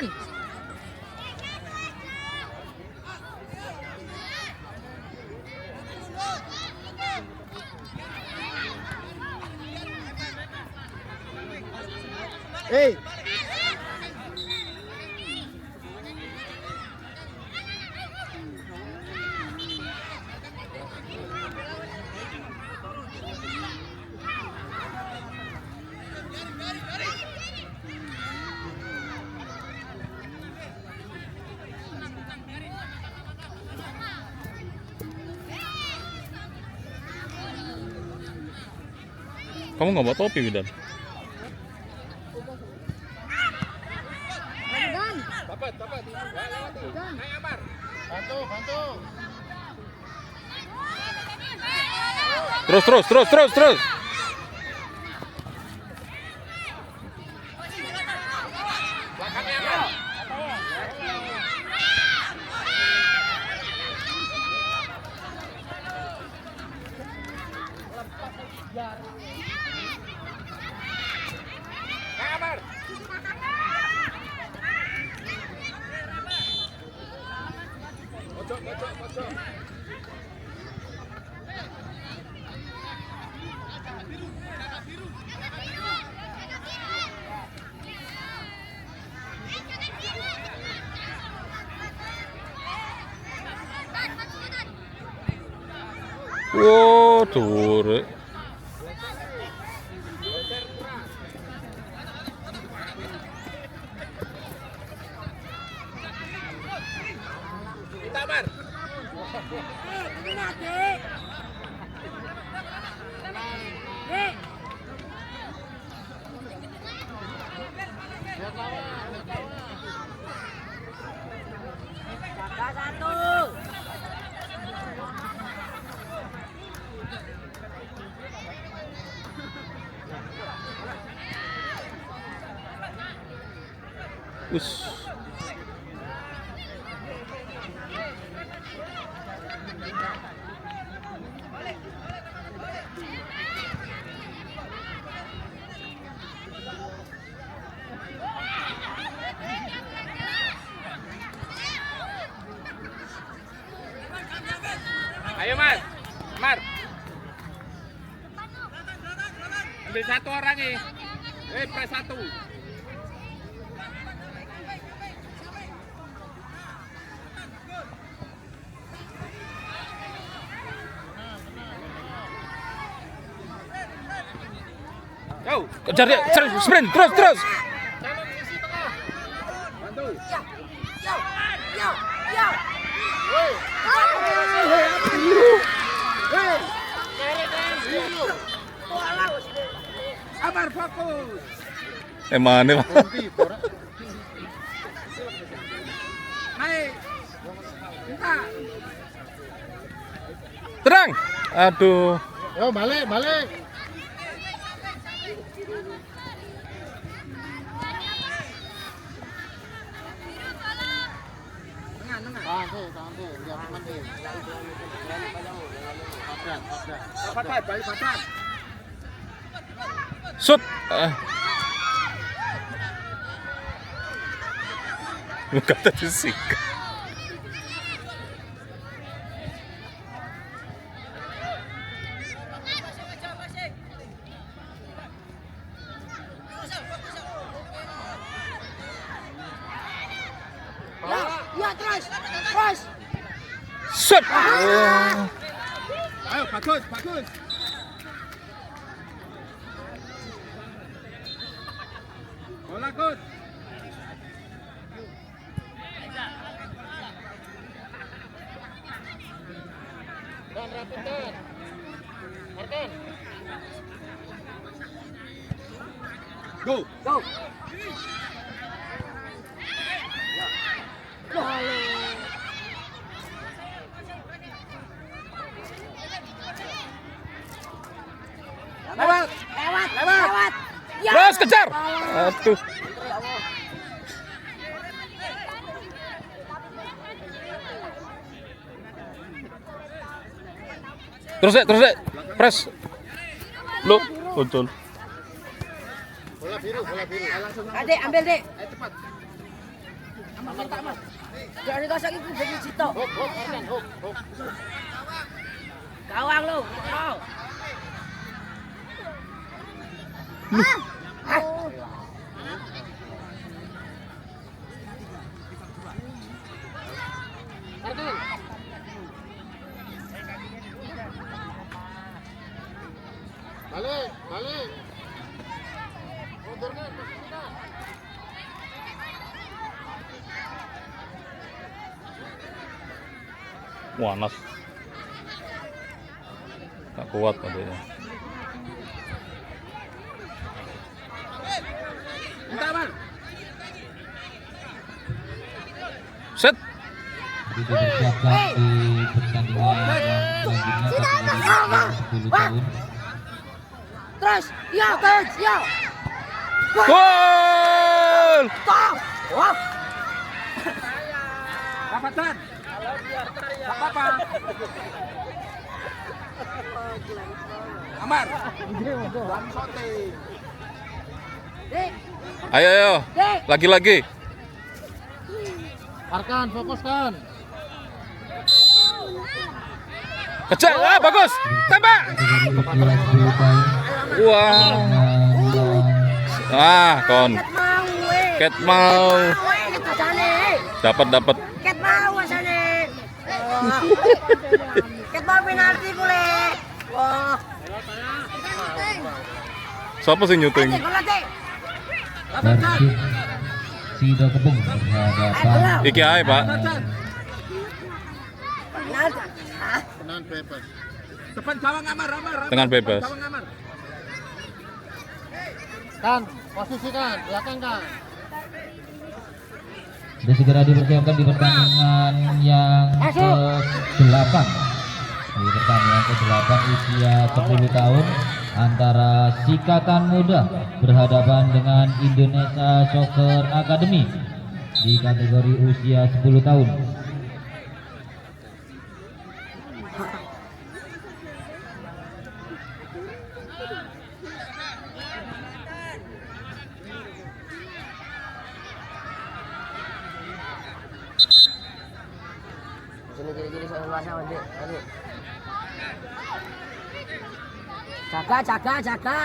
Aman. Hey. Kamu nggak bawa topi, Widan? Dapat. Bantu. Terus. Pojok. Wow, dure. Tamar. Us. Ayo, Mar. Ambil satu orang nih. Press satu. Yo, Kejar dia, sprint, terus. bantu. Sabar, fokus. Mana, Pak? Naik. Minta. Terang. Aduh. Yo, balik. Tahan tuh, biar aman deh. Balik. Shoot. Kata fisik. Ya, terus. Shoot. Ayo, bagus. Bola, Gus. Dan rapidkan. Martin. Go. Lewat. Ya. Terus kejar. Aduh. Terus deh. Press. Lu, betul. Bola biru. Ayo langsung. Adek, ambil, Dek. Ayo cepat. Jangan dikasih itu jadi cito. Hook, Arkan, hook. Gawang lu. Oh. Arkan. Balik. Mundurkan, posisikan. Panas. Tak kuat adanya. Minta aman. Set. Dipersiapkan di pertandingan yang selanjutnya kategori 10 tahun. Terus, ya, terus, ya. Gol! Stop. Wah. Dapatan. Apa? Amar. One shooting. Dik, Ayo. Dik. Lagi-lagi. Arkan, fokuskan. Kejar. Bagus. Tembak. Kategori usia 10 tahun. Wah. Kon. Ket mau, Ket mau. Ket asane. Dapat. Ket mau asane. Ket mau penalti kule. Wah. Siapa sih nyuting? Persib Sido Kebung berhadapan Iki ae, Pak. Penalti. Hah? Tenang bebas. Depan gawang Amar. Dengan bebas. Gawang Amar. Kan, posisikan, belakang kan. sudah segera dipersiapkan di pertandingan yang ke-8. Di pertandingan ke-8 usia 10 tahun antara Sikatan Muda berhadapan dengan Indonesia Soccer Academy di kategori usia 10 tahun. Jadi saya luasa nanti. Jaga.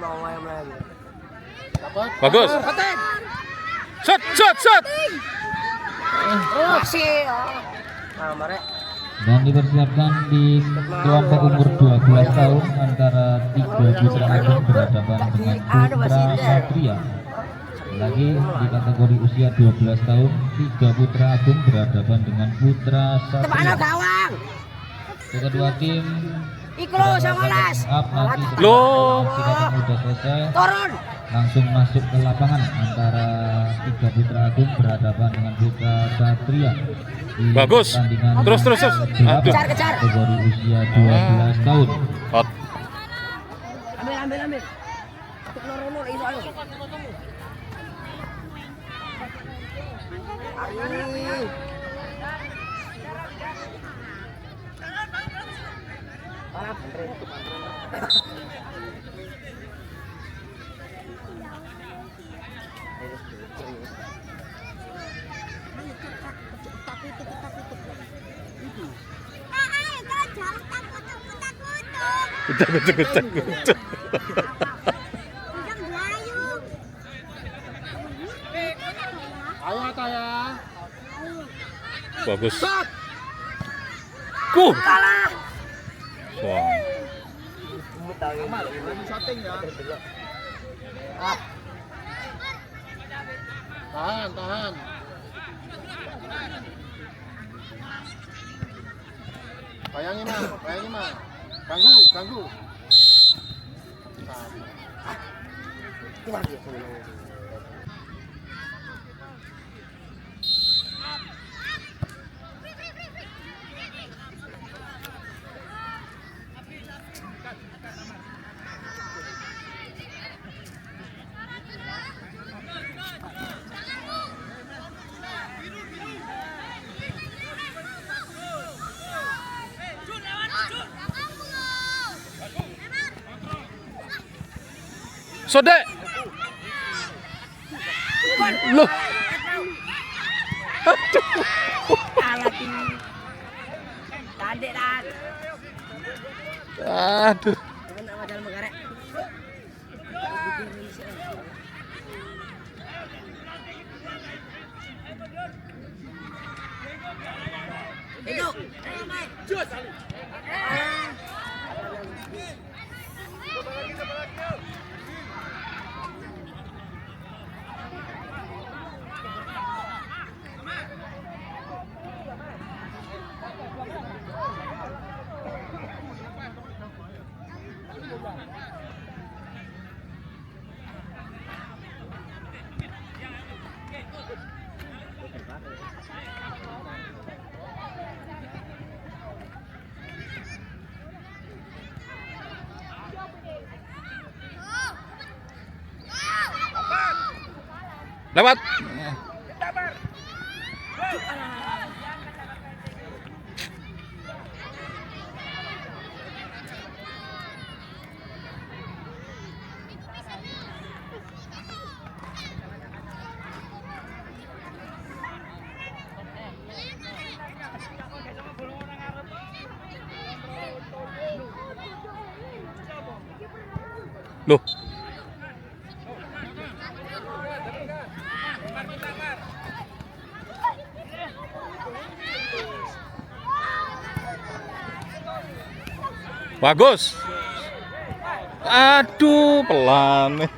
Mau ayam lagi. Dapat. Bagus. Paten. Shot. Masih. Nah, mare. Dan dipersiapkan di kelompok umur 12 tahun antara 3 putra agung berhadapan dengan putra satria. Lagi di kategori usia 12 tahun 3 putra agung berhadapan dengan putra Tepakno satria. gawang. Kedua tim Iku lo 19. up nanti setelah Loh. Sikatan Muda selesai Turun. langsung masuk ke lapangan antara 3 putra agung berhadapan dengan putra satria. Di Bagus. pertandingan Terus. ke-8 Aduh. Kejar. kategori usia 12 tahun. Hot. Ambil. Untuk lorono iso ayo. Ari. Parah bener. Kucak. Ayo Ataya. Bagus. Shot. Kalah. Wah. Amar, lagi shooting ya. Tahan. Bayangi mah. Ganggu. Keluar dia. Sodek. Loh. Alah tinggi. Tadi lah. Aduh. Jangan nak macam mengarek. Hidup. Jus. Lewat. Loh. Bagus. Aduh, pelan.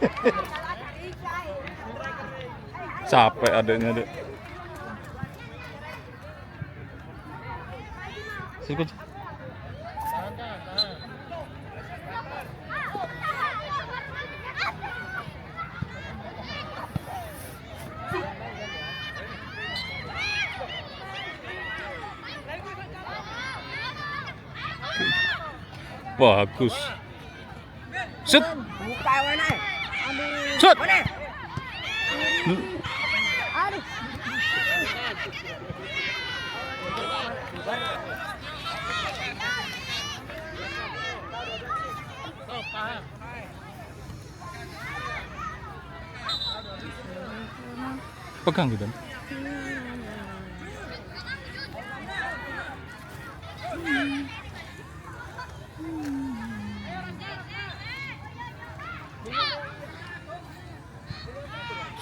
Capek adanya, Dek. Sikut. Bagus. Shoot. Buka mana? Shoot. Mana? Aduh. Pegang gitu.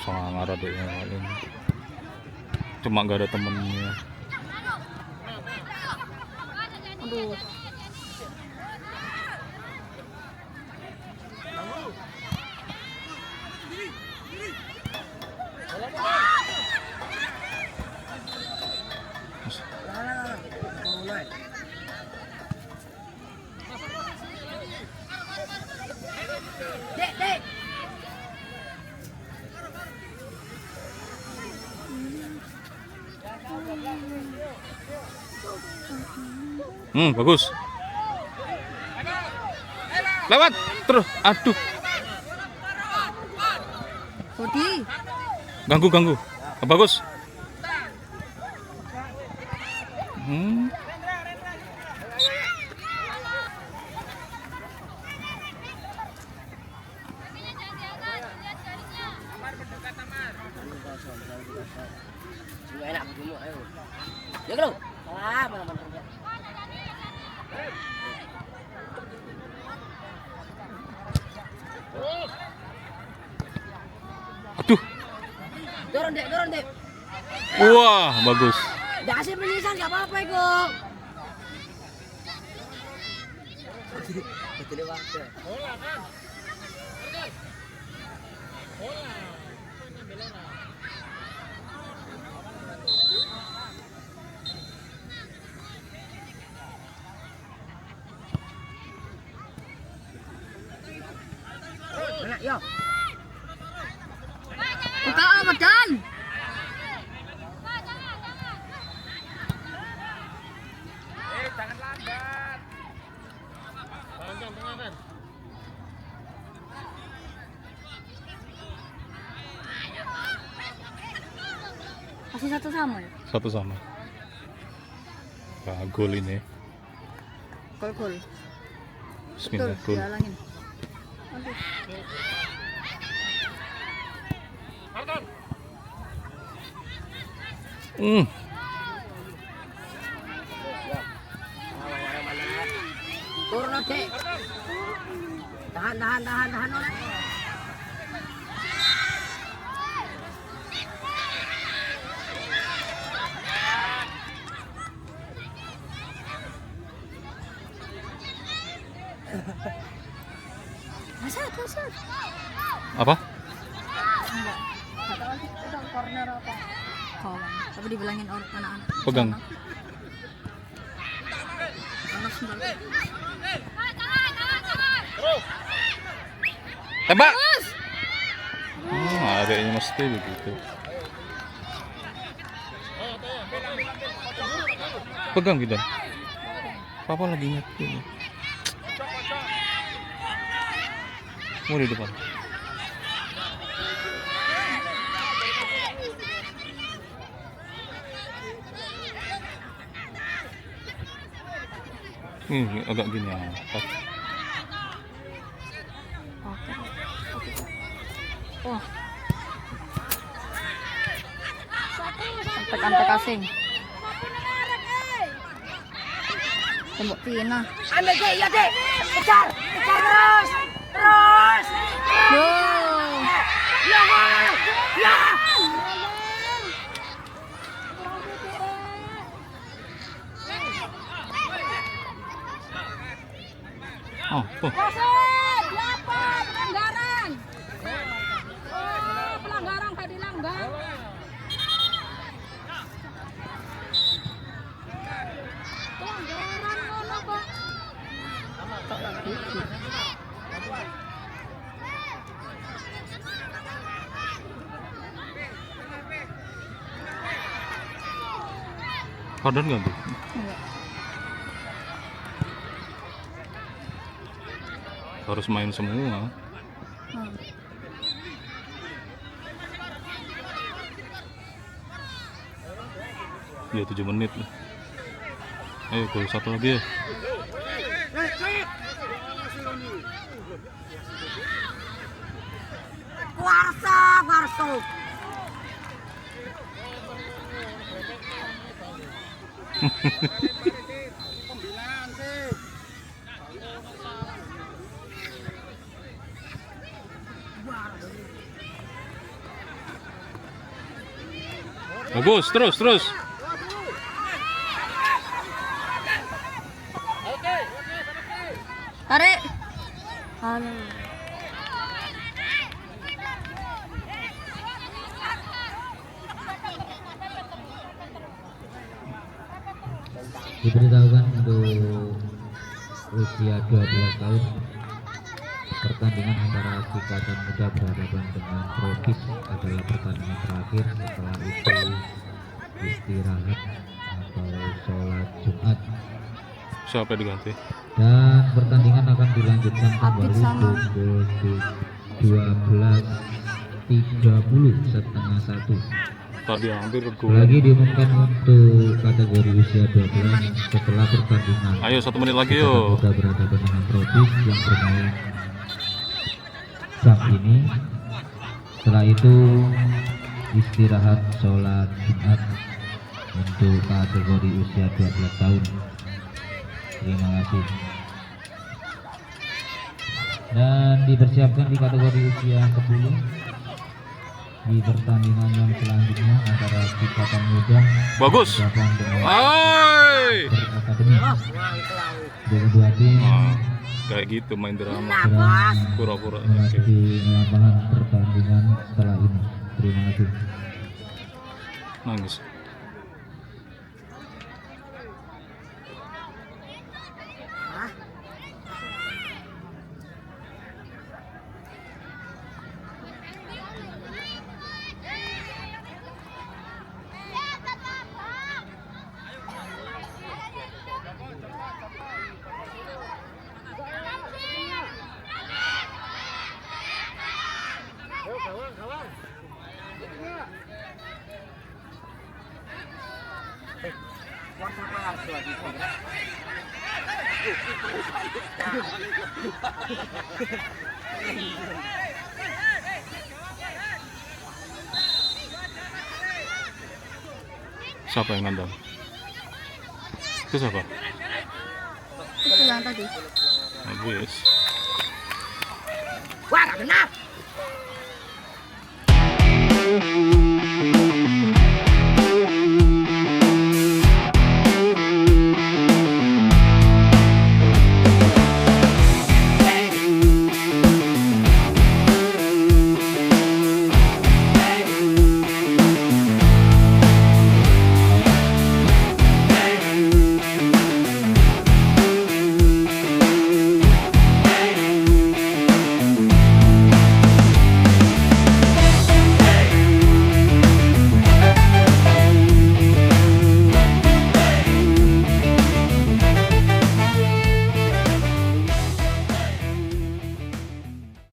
Sangar adiknya ini. Cuma gak ada temennya. Aduh. Dek, dek. Bagus. Lewat terus. Aduh. Bodi. Ganggu. Bagus. Enggak enak begini, ayo. Ya, Bro. Salah, mana-mana. Aduh. Dorong, Dek. Wah, bagus. Dikasih penyiksaan enggak apa-apa, Iko. Betul waktu. Mana, yo. Buka Madan. Jangan lambat. Tengah kan. Masih satu sama ya? Satu sama. Wah, gol ini. Gol. Bismillah, gol. Dihalangin. Turun aja. Tahan. Orang. Masuk. Apa? Enggak. Enggak tahu sih itu corner apa. Kawan. Tapi dibilangin orang anak-anak. Pegang. Anak sendiri. Tembak. Adanya mesti begitu. Pegang gitu. Papa lagi nyetir. Mau di depan. Agak gini ya. Wah. Antek asing. Tembok Tina. Ambil Dek, ya Dek. Kejar terus. Yo. Ya. Oh, tuh. Pelanggaran. Oh, pelanggaran kayak dilanggar. Pelanggaran ngono kok. Padan nggak tuh? Enggak. Harus main semua. Ya 7 menit lah. Ayo gol satu lagi ya. Warso. Bagus, terus. Tarik. Halo. Diberitahukan untuk usia 12 tahun pertandingan antara Sikatan Muda berhadapan dengan Tropis adalah pertandingan terakhir. Setelah itu istirahat atau sholat Jumat Siapa yang diganti? dan pertandingan akan dilanjutkan kembali sama. pukul 12.30 setengah 1. Tadi hampir gol. Lagi diumumkan untuk kategori usia 12 setelah pertandingan. Ayo 1 menit lagi Sikatan yuk. Muda berhadapan dengan Tropis yang bermain saat ini. Setelah itu istirahat sholat Jumat untuk kategori usia 12 tahun. Terima kasih. Dan dipersiapkan di kategori usia 10 di pertandingan yang selanjutnya antara Sikatan Muda Bagus. berhadapan dengan Hai. Akademi. Dua tim Kayak gitu main drama. sedang Pura-pura. memasuki lapangan pertandingan setelah ini. Terima kasih. Nangis. Siapa yang nendang? Itu siapa? Itu yang tadi. Habis. Wah, gak kena.